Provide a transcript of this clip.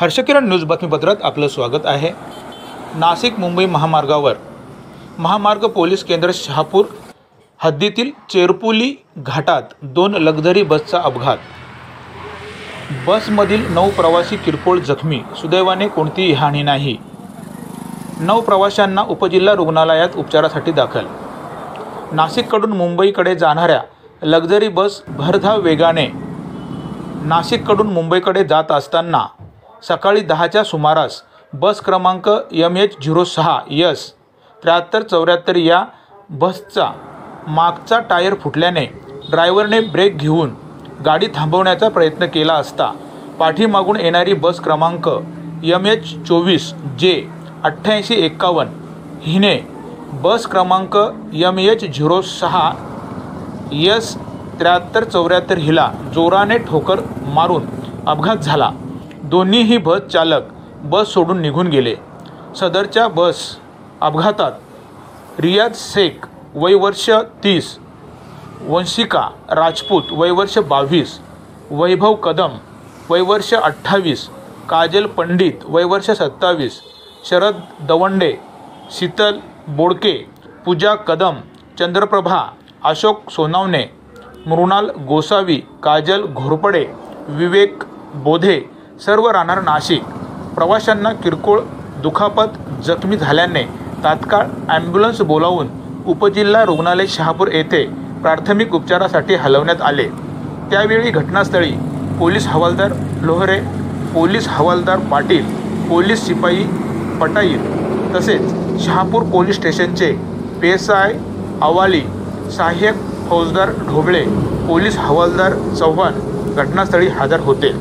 हर्षकिरण news बातमीपत्रात आपलं स्वागत आहे। नाशिक मुंबई महामार्गावर महामार्ग पोलीस केंद्र शहापूर हद्दीतील चेरपुली घाटात 2 लक्झरी बसचा अपघात। बसमधील 9 प्रवासी किरकोळ जखमी, सुदैवाने कोणतीही हानी नाही। 9 प्रवाशांना उपजिल्हा रुग्णालयात उपचारासाठी दाखल। नाशिककडून मुंबईकडे जाणाऱ्या लक्झरी बस भरधाव वेगाने नाशिककडून मुंबईकडे जात असताना सकाळी 10च्या सुमारास बस क्रमांक MH06S 7374 या बसचा मागचा टायर फुटल्याने ड्रायव्हरने ब्रेक घेऊन गाडी थांबवण्याचा प्रयत्न केला असता पाठीमागून येणारी बस क्रमांक MH24J 8851 हिने बस क्रमांक MH06S 7374 हिला जोराने ठोकर मारून अपघात झाला। दोन्हीही बस चालक बस सोडून निघून गेले। सदरच्या बस अपघातात रियाज शेख वय वर्ष 30, वंशिका राजपूत वय वर्ष 22, वैभव कदम वय वर्ष 28, काजल पंडित वय वर्ष 27, शरद दवंडे, शीतल बोडके, पूजा कदम, चंद्रप्रभा अशोक सोनावणे, मृणाल गोसावी, काजल घोरपडे, विवेक बोधे सर्व राहणार नाशिक। प्रवाशांना किरकोळ दुखापत जखमी झाल्याने तात्काळ ॲम्ब्युलन्स बोलावून उपजिल्हा रुग्णालय शहापूर येथे प्राथमिक उपचारासाठी हलवण्यात आले। त्यावेळी घटनास्थळी पोलीस हवालदार लोहरे, पोलीस हवालदार पाटील, पोलीस शिपाई पटाईल तसेच शहापूर पोलीस स्टेशनचे PSI अवाली, सहाय्यक फौजदार ढोबळे, पोलीस हवालदार चव्हाण घटनास्थळी हजर होते।